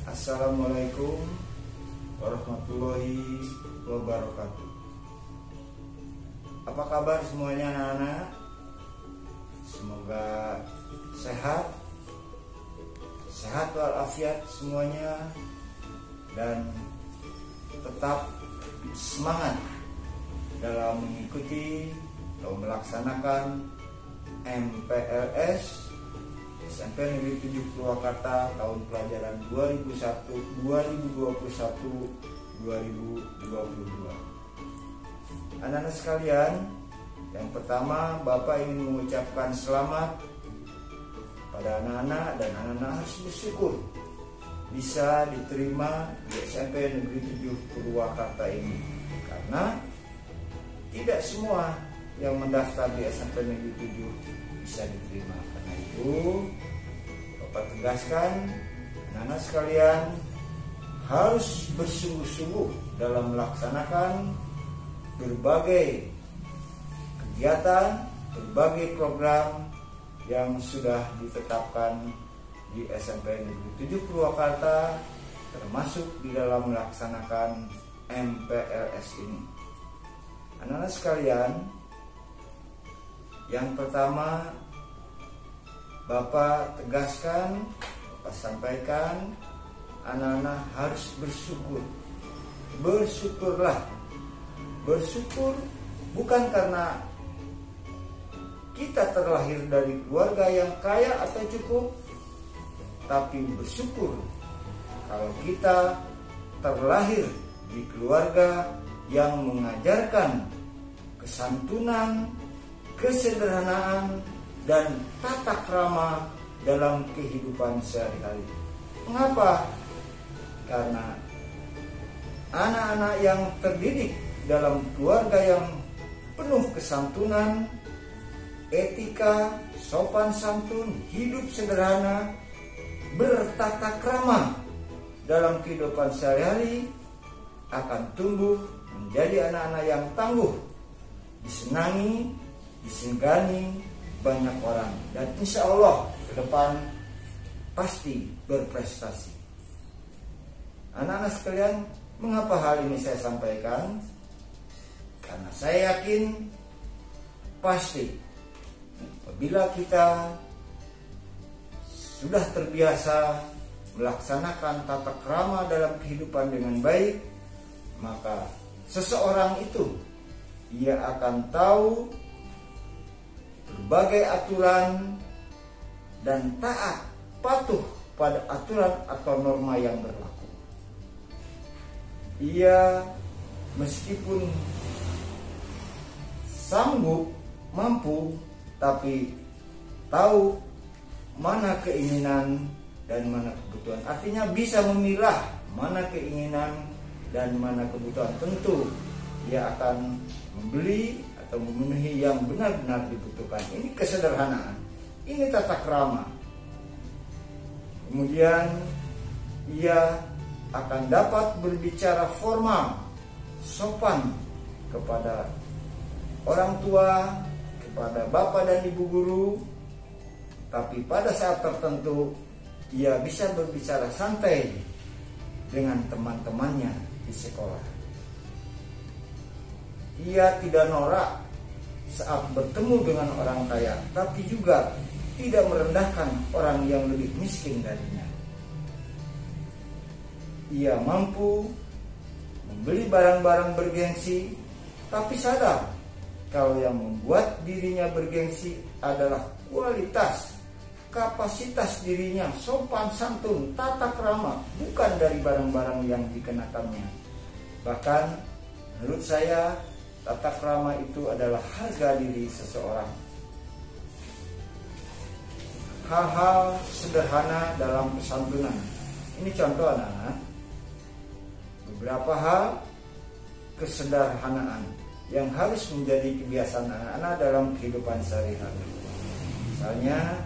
Assalamualaikum warahmatullahi wabarakatuh. Apa kabar semuanya anak-anak? Semoga sehat walafiat semuanya, dan tetap semangat dalam mengikuti atau melaksanakan MPLS SMP Negeri 7 Purwakarta tahun pelajaran 2021-2022. Anak-anak sekalian, yang pertama Bapak ingin mengucapkan selamat pada anak-anak, dan anak-anak harus bersyukur bisa diterima di SMP Negeri 7 Purwakarta ini, karena tidak semua yang mendaftar di SMP Negeri 7 bisa diterima. Karena itu Bapak tegaskan, anak-anak sekalian harus bersungguh-sungguh dalam melaksanakan berbagai kegiatan, berbagai program yang sudah ditetapkan di SMP Negeri 7 Purwakarta, termasuk di dalam melaksanakan MPLS ini. Anak-anak sekalian, yang pertama Bapak tegaskan, Bapak sampaikan, anak-anak harus bersyukur. Bersyukurlah. Bersyukur bukan karena kita terlahir dari keluarga yang kaya atau cukup, tapi bersyukur kalau kita terlahir di keluarga yang mengajarkan kesantunan, kesederhanaan, dan tata krama dalam kehidupan sehari-hari. Mengapa? Karena anak-anak yang terdidik dalam keluarga yang penuh kesantunan, etika, sopan santun, hidup sederhana, bertata krama dalam kehidupan sehari-hari, akan tumbuh menjadi anak-anak yang tangguh, disenangi, disegani banyak orang, dan insya Allah ke depan pasti berprestasi. Anak-anak sekalian, mengapa hal ini saya sampaikan? Karena saya yakin pasti apabila kita sudah terbiasa melaksanakan tata krama dalam kehidupan dengan baik, maka seseorang itu ia akan tahu berbagai aturan dan taat patuh pada aturan atau norma yang berlaku. Ia meskipun sanggup, mampu, tapi tahu mana keinginan dan mana kebutuhan. Artinya bisa memilah mana keinginan dan mana kebutuhan. Tentu ia akan membeli atau memenuhi yang benar-benar dibutuhkan. Ini kesederhanaan, ini tata krama. Kemudian ia akan dapat berbicara formal, sopan kepada orang tua, kepada bapak dan ibu guru. Tapi pada saat tertentu ia bisa berbicara santai dengan teman-temannya di sekolah. Ia tidak norak saat bertemu dengan orang kaya, tapi juga tidak merendahkan orang yang lebih miskin darinya. Ia mampu membeli barang-barang bergengsi, tapi sadar kalau yang membuat dirinya bergengsi adalah kualitas, kapasitas dirinya, sopan santun, tata krama, bukan dari barang-barang yang dikenakannya. Bahkan menurut saya, tata krama itu adalah harga diri seseorang. Hal-hal sederhana dalam kesantunan. Ini contoh anak-anak. Beberapa hal kesederhanaan yang harus menjadi kebiasaan anak-anak dalam kehidupan sehari-hari. Misalnya,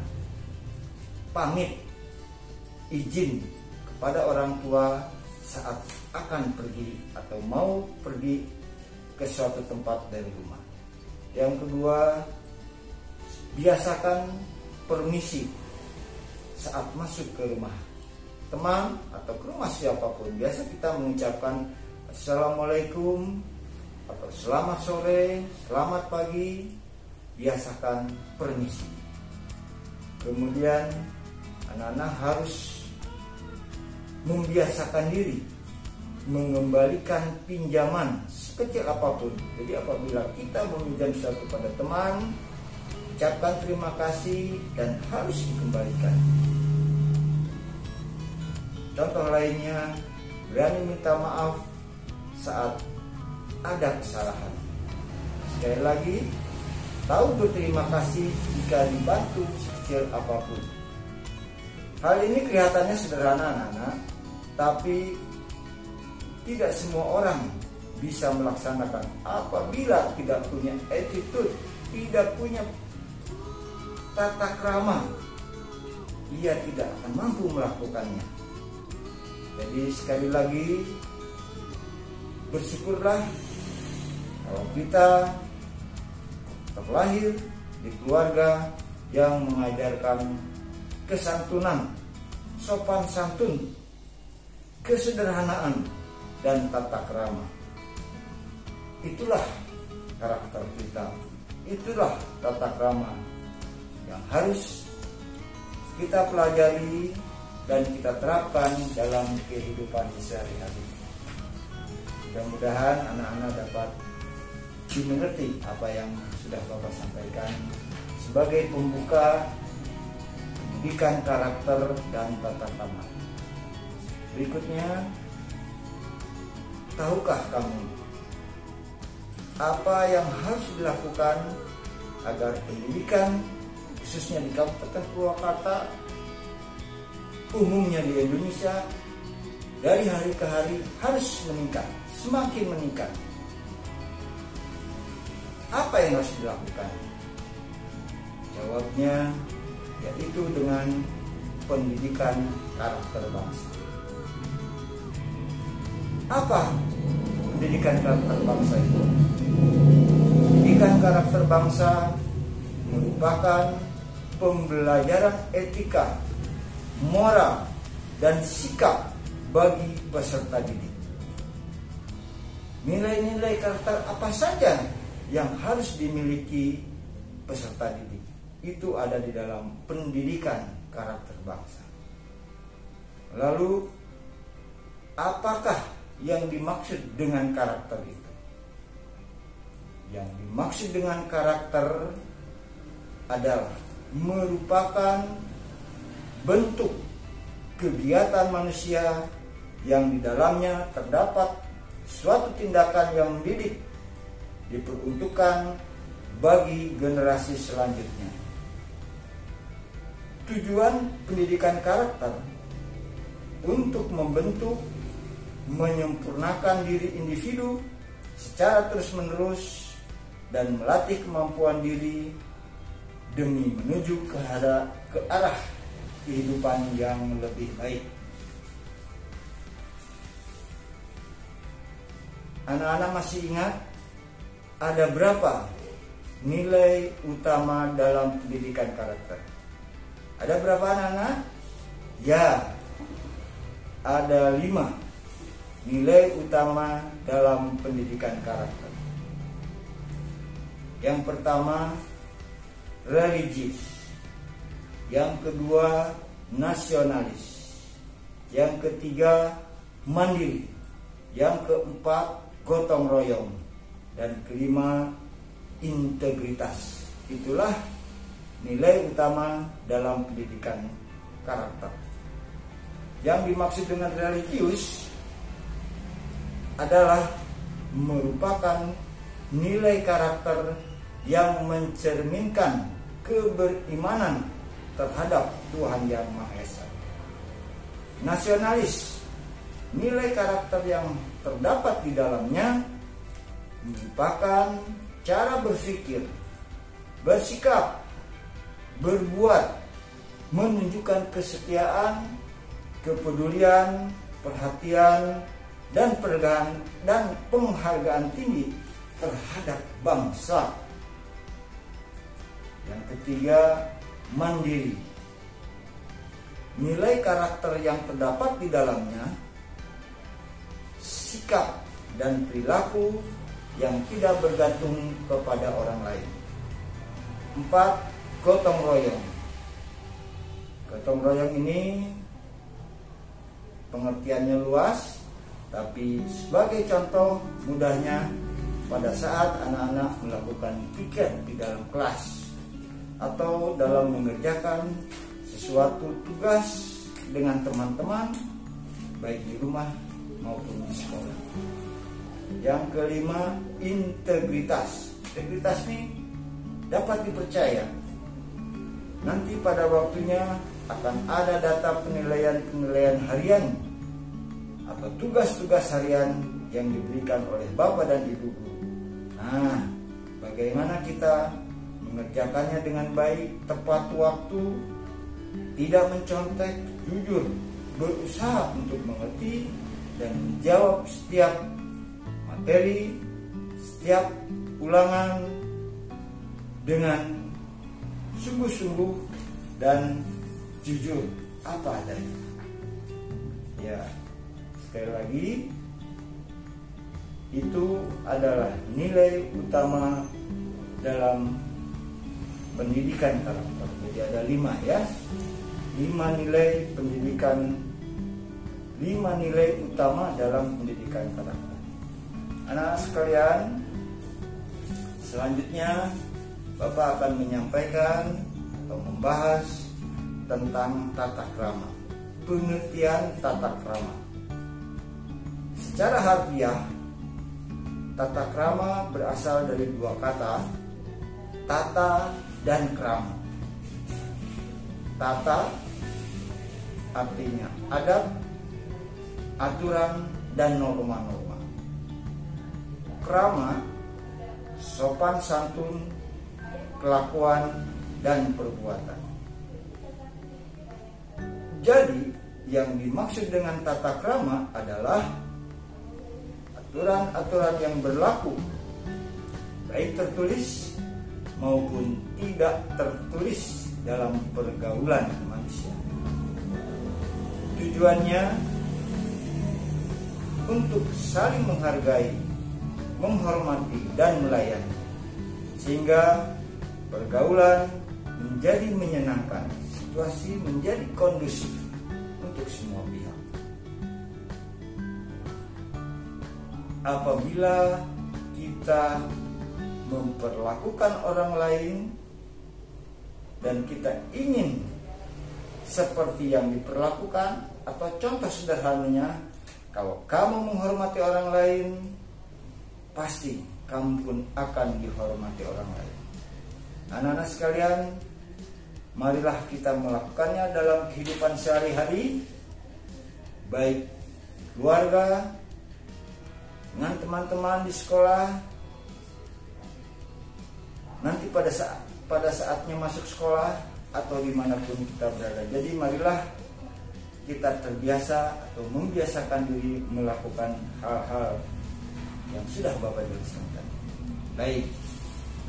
pamit, izin kepada orang tua saat akan pergi atau mau pergi ke suatu tempat dari rumah. Yang kedua, biasakan permisi saat masuk ke rumah. teman atau ke rumah siapapun, biasa kita mengucapkan Assalamualaikum atau selamat sore, selamat pagi, biasakan permisi. Kemudian anak-anak harus membiasakan diri mengembalikan pinjaman sekecil apapun. Jadi apabila kita meminjam sesuatu pada teman, ucapkan terima kasih dan harus dikembalikan. Contoh lainnya, berani minta maaf saat ada kesalahan. Sekali lagi, tahu berterima kasih jika dibantu sekecil apapun. Hal ini kelihatannya sederhana anak-anak, tapi tidak semua orang bisa melaksanakan apabila tidak punya attitude, tidak punya tata krama. Ia tidak akan mampu melakukannya. Jadi sekali lagi, bersyukurlah kalau kita terlahir di keluarga yang mengajarkan kesantunan, sopan santun, kesederhanaan, dan tata krama. Itulah karakter kita, itulah tata krama yang harus kita pelajari dan kita terapkan dalam kehidupan sehari-hari. Mudah-mudahan anak-anak dapat dimengerti apa yang sudah Bapak sampaikan sebagai pembuka pendidikan karakter dan tata krama. Berikutnya, tahukah kamu apa yang harus dilakukan agar pendidikan khususnya di Kabupaten Purwakarta, umumnya di Indonesia, dari hari ke hari harus meningkat, semakin meningkat? Apa yang harus dilakukan? Jawabnya yaitu dengan pendidikan karakter bangsa. Apa pendidikan karakter bangsa itu? Pendidikan karakter bangsa merupakan pembelajaran etika, moral, dan sikap bagi peserta didik. Nilai-nilai karakter apa saja yang harus dimiliki peserta didik? Itu ada di dalam pendidikan karakter bangsa. Lalu, apakah yang dimaksud dengan karakter itu? Yang dimaksud dengan karakter adalah merupakan bentuk kegiatan manusia yang di dalamnya terdapat suatu tindakan yang mendidik, diperuntukkan bagi generasi selanjutnya. Tujuan pendidikan karakter untuk membentuk, menyempurnakan diri individu secara terus-menerus dan melatih kemampuan diri demi menuju ke arah kehidupan yang lebih baik. Anak-anak masih ingat ada berapa nilai utama dalam pendidikan karakter? Ada berapa anak-anak? Ya, ada 5 nilai utama dalam pendidikan karakter. Yang pertama, religius. Yang kedua, nasionalis. Yang ketiga, mandiri. Yang keempat, gotong royong. Dan kelima, integritas. Itulah nilai utama dalam pendidikan karakter. Yang dimaksud dengan religius adalah merupakan nilai karakter yang mencerminkan keberimanan terhadap Tuhan Yang Maha Esa. Nasionalis, nilai karakter yang terdapat di dalamnya merupakan cara berpikir, bersikap, berbuat, menunjukkan kesetiaan, kepedulian, perhatian, dan penghargaan tinggi terhadap bangsa. Yang ketiga, mandiri. nilai karakter yang terdapat di dalamnya, sikap dan perilaku yang tidak bergantung kepada orang lain. 4. Gotong royong. Gotong royong ini pengertiannya luas, tapi sebagai contoh mudahnya pada saat anak-anak melakukan piket di dalam kelas atau dalam mengerjakan sesuatu tugas dengan teman-teman baik di rumah maupun di sekolah. Yang kelima, integritas. Integritas ini dapat dipercaya. Nanti pada waktunya akan ada data penilaian harian atau tugas-tugas harian yang diberikan oleh Bapak dan Ibu guru. Nah, bagaimana kita mengerjakannya dengan baik, tepat waktu, tidak mencontek, jujur, berusaha untuk mengerti dan menjawab setiap materi, setiap ulangan dengan sungguh-sungguh dan jujur apa adanya. Ya, sekali lagi, itu adalah nilai utama dalam pendidikan karakter. Jadi ada 5 ya, 5 nilai pendidikan, 5 nilai utama dalam pendidikan karakter. Anak-anak sekalian, selanjutnya Bapak akan menyampaikan atau membahas tentang tata krama. Pengertian tata krama. Secara harfiah, tata krama berasal dari 2 kata, tata dan krama. Tata artinya adab, aturan, dan norma-norma. Krama sopan santun, kelakuan, dan perbuatan. Jadi, yang dimaksud dengan tata krama adalah aturan-aturan yang berlaku, baik tertulis maupun tidak tertulis dalam pergaulan manusia. Tujuannya untuk saling menghargai, menghormati, dan melayani, sehingga pergaulan menjadi menyenangkan, situasi menjadi kondusif untuk semua pihak. Apabila kita memperlakukan orang lain dan kita ingin seperti yang diperlakukan, atau contoh sederhananya, kalau kamu menghormati orang lain, pasti kamu pun akan dihormati orang lain. Anak-anak sekalian, marilah kita melakukannya dalam kehidupan sehari-hari, baik keluarga, dengan teman-teman di sekolah, nanti pada saatnya masuk sekolah atau dimanapun kita berada. Jadi marilah kita terbiasa atau membiasakan diri melakukan hal-hal yang sudah Bapak jelaskan tadi. Baik,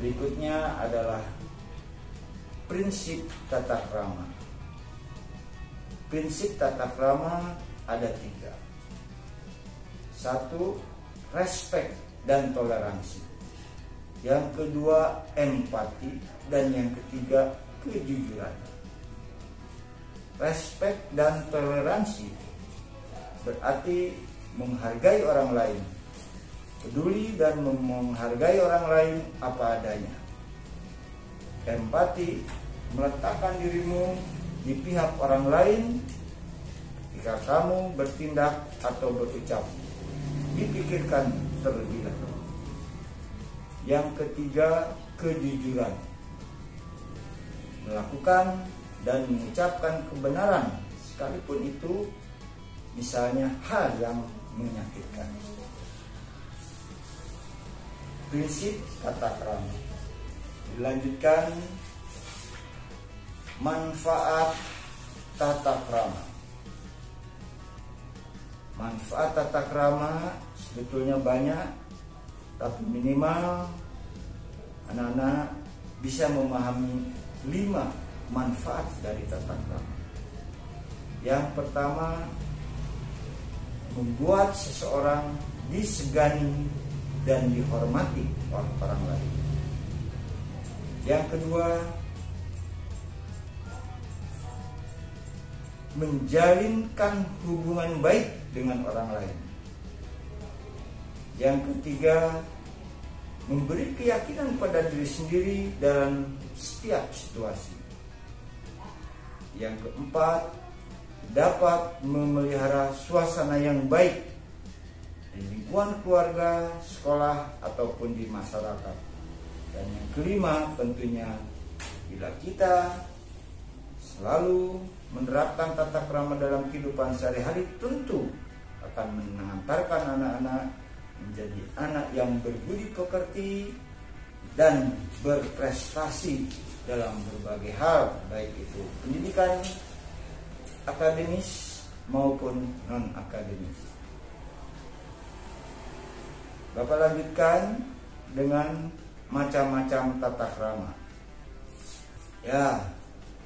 berikutnya adalah prinsip tata krama. Prinsip tata krama ada 3. 1, respek dan toleransi. Yang kedua, empati. Dan yang ketiga, kejujuran. Respek dan toleransi berarti menghargai orang lain, peduli dan menghargai orang lain apa adanya. Empati, meletakkan dirimu di pihak orang lain ketika kamu bertindak atau berucap, dipikirkan terlebih dahulu. Yang ketiga, kejujuran, melakukan dan mengucapkan kebenaran sekalipun itu misalnya hal yang menyakitkan. Prinsip tata krama. Dilanjutkan, manfaat tata krama. Manfaat tata krama sebetulnya banyak, tapi minimal anak-anak bisa memahami 5 manfaat dari tata krama. Yang pertama, membuat seseorang disegani dan dihormati oleh orang lain. Yang kedua, menjalinkan hubungan baik dengan orang lain. Yang ketiga, memberi keyakinan pada diri sendiri dalam setiap situasi. Yang keempat, dapat memelihara suasana yang baik di lingkungan keluarga, sekolah, ataupun di masyarakat. Dan yang kelima, tentunya bila kita selalu menerapkan tata krama dalam kehidupan sehari-hari, tentu akan mengantarkan anak-anak menjadi anak yang berbudi pekerti dan berprestasi dalam berbagai hal, baik itu pendidikan akademis maupun non-akademis. Bapak lanjutkan dengan macam-macam tata krama. Ya,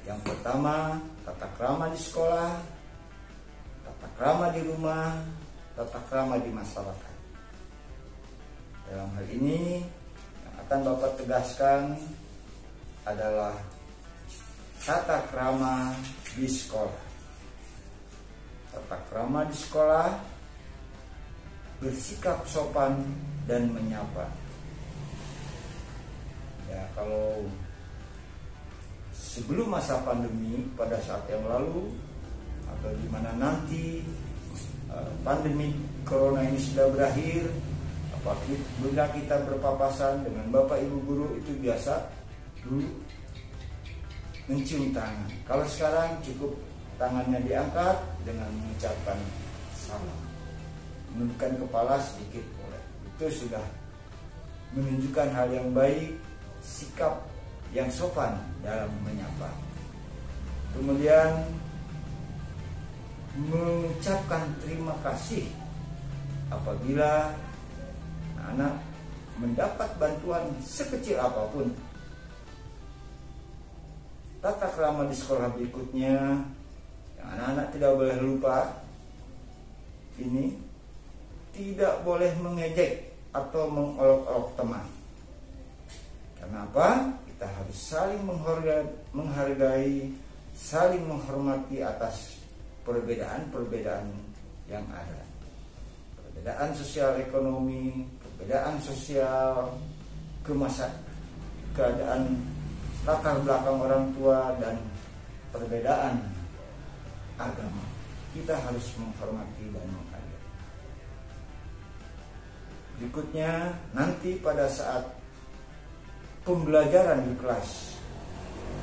yang pertama, tata krama di sekolah, tata krama di rumah, tata krama di masyarakat. Dalam hal ini yang akan Bapak tegaskan adalah tata krama di sekolah. Tata krama di sekolah bersikap sopan dan menyapa. Ya, kalau sebelum masa pandemi pada saat yang lalu atau di mana nanti pandemi corona ini sudah berakhir, apabila kita berpapasan dengan Bapak Ibu guru itu biasa dulu mencium tangan. Kalau sekarang cukup tangannya diangkat dengan mengucapkan salam, menundukkan kepala sedikit boleh. Itu sudah menunjukkan hal yang baik, sikap yang sopan dalam menyapa. Kemudian mengucapkan terima kasih apabila anak mendapat bantuan sekecil apapun. Tata krama di sekolah berikutnya yang anak-anak tidak boleh lupa, ini tidak boleh mengejek atau mengolok-olok teman. Kenapa? Kita harus saling menghargai, saling menghormati atas perbedaan-perbedaan yang ada. Perbedaan sosial ekonomi, perbedaan sosial, keadaan latar belakang orang tua, dan perbedaan agama. Kita harus menghormati dan menghargai. Berikutnya, nanti pada saat pembelajaran di kelas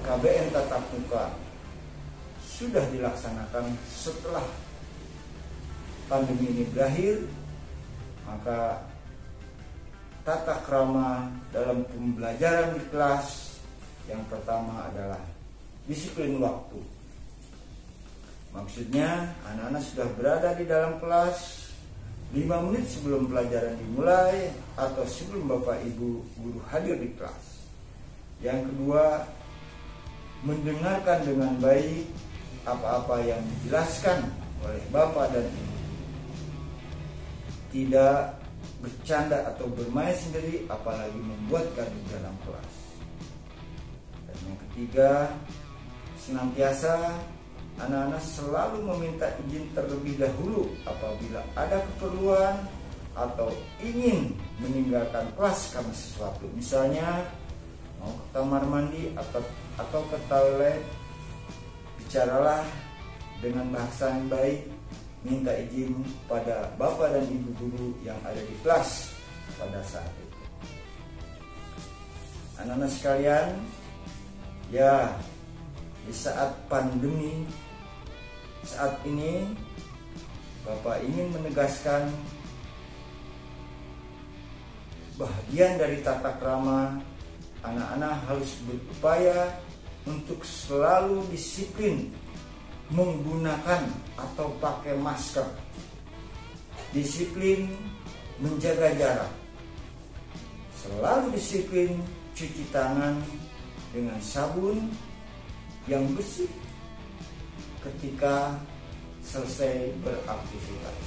KBN tatap muka sudah dilaksanakan setelah pandemi ini berakhir, maka tata krama dalam pembelajaran di kelas yang pertama adalah disiplin waktu. Maksudnya anak-anak sudah berada di dalam kelas 5 menit sebelum pelajaran dimulai atau sebelum Bapak Ibu guru hadir di kelas. Yang kedua, mendengarkan dengan baik apa-apa yang dijelaskan oleh Bapak dan Ibu. Tidak bercanda atau bermain sendiri, apalagi membuat gaduh dalam kelas. Dan yang ketiga, senantiasa anak-anak selalu meminta izin terlebih dahulu apabila ada keperluan atau ingin meninggalkan kelas karena sesuatu. Misalnya mau ke kamar mandi atau ke toilet, bicaralah dengan bahasa yang baik, minta izin pada Bapak dan Ibu guru yang ada di kelas pada saat itu. Anak-anak sekalian, ya, di saat pandemi saat ini Bapak ingin menegaskan bagian dari tata krama, anak-anak harus berupaya untuk selalu disiplin menggunakan atau pakai masker, disiplin menjaga jarak, selalu disiplin cuci tangan dengan sabun yang bersih ketika selesai beraktivitas.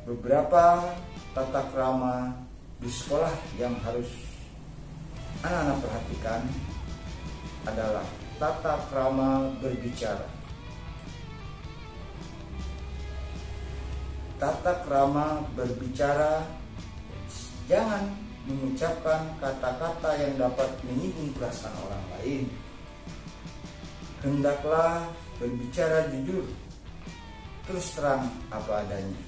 Beberapa tata krama di sekolah yang harus anak-anak perhatikan adalah tata krama berbicara. Tata krama berbicara, jangan mengucapkan kata-kata yang dapat menyinggung perasaan orang lain. Hendaklah berbicara jujur, terus terang apa adanya.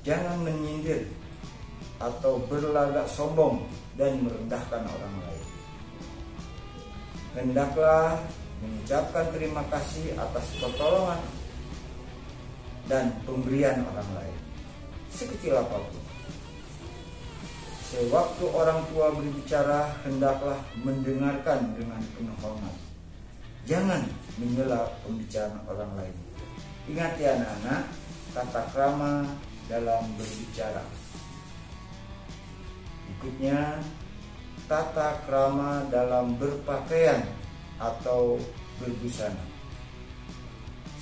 Jangan menyindir atau berlagak sombong dan merendahkan orang lain. Hendaklah mengucapkan terima kasih atas pertolongan dan pemberian orang lain, sekecil apapun. Sewaktu orang tua berbicara, hendaklah mendengarkan dengan penuh hormat. Jangan menyela pembicaraan orang lain. Ingat ya anak-anak, tata krama dalam berbicara. Berikutnya, tata krama dalam berpakaian atau berbusana.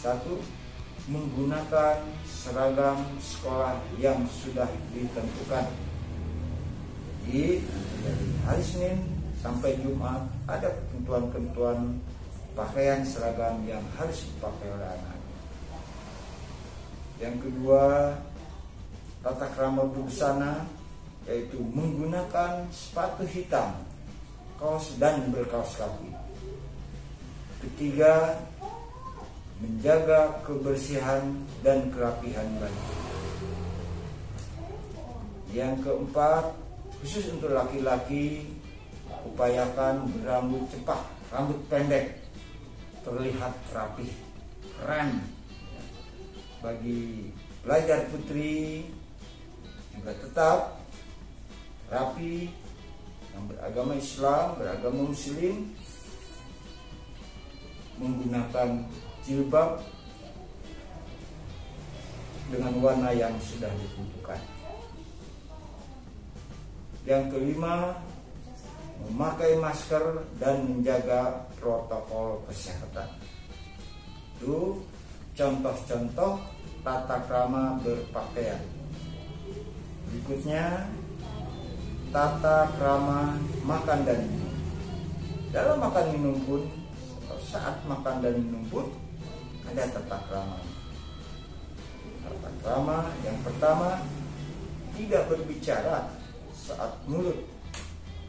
1. Menggunakan seragam sekolah yang sudah ditentukan. Jadi dari hari Senin sampai Jumat ada ketentuan-ketentuan pakaian seragam yang harus dipakai oleh anak. Yang kedua, tata krama berbusana, yaitu menggunakan sepatu hitam, kaos dan berkaos kaki. Ketiga, menjaga kebersihan dan kerapihan baju. Yang keempat, khusus untuk laki-laki, upayakan berambut cepat, rambut pendek, terlihat rapi, keren. Bagi pelajar putri juga tetap rapi, yang beragama Islam, beragama Muslim, menggunakan jilbab dengan warna yang sudah ditentukan. Yang kelima, memakai masker dan menjaga protokol kesehatan. Itu contoh-contoh tata krama berpakaian. Berikutnya, tata krama makan dan minum. Dalam makan minum pun, saat makan dan minum pun ada tata krama. Tata krama yang pertama, tidak berbicara saat mulut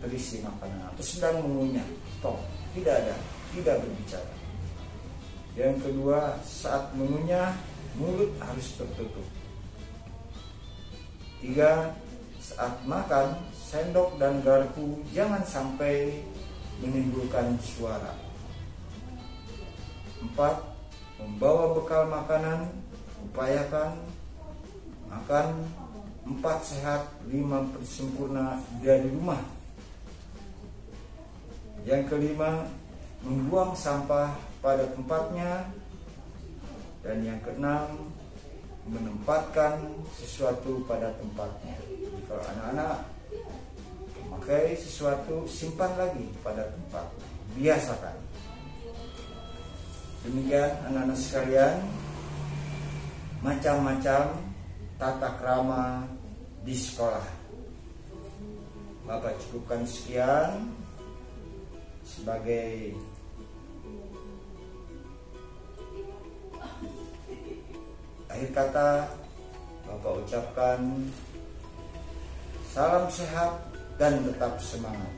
terisi makanan atau sedang mengunyah. Stop, tidak ada, tidak berbicara. Yang kedua, saat mengunyah mulut harus tertutup. 3. Saat makan, sendok dan garpu jangan sampai menimbulkan suara. 4. Membawa bekal makanan, upayakan makan 4 sehat, 5 sempurna dari rumah. Yang kelima, membuang sampah pada tempatnya. Dan yang keenam, menempatkan sesuatu pada tempatnya. Jadi kalau anak-anak memakai sesuatu, simpan lagi pada tempat. Biasakan. Demikian anak-anak sekalian, macam-macam tata krama di sekolah. Bapak cukupkan sekian sebagai akhir kata. Bapak ucapkan salam sehat dan tetap semangat.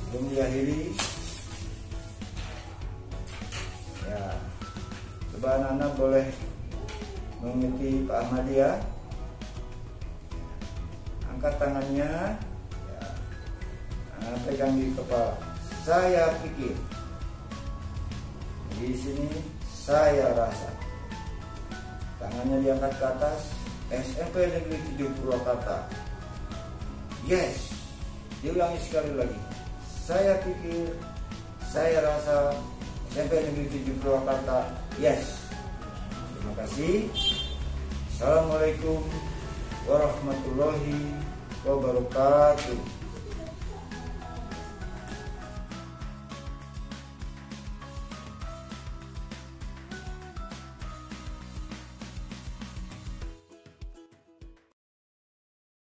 Sebelum diakhiri, ya, coba anak-anak boleh mengikuti Pak Ahmadi ya. Angkat tangannya, ya, pegang di kepala. Saya pikir. Di sini saya rasa. Tangannya diangkat ke atas. SMP Negeri 7 Purwakarta. Yes. Diulangi sekali lagi. Saya pikir, saya rasa, SMP Negeri 7 Purwakarta. Yes. Terima kasih. Assalamualaikum warahmatullahi wabarakatuh.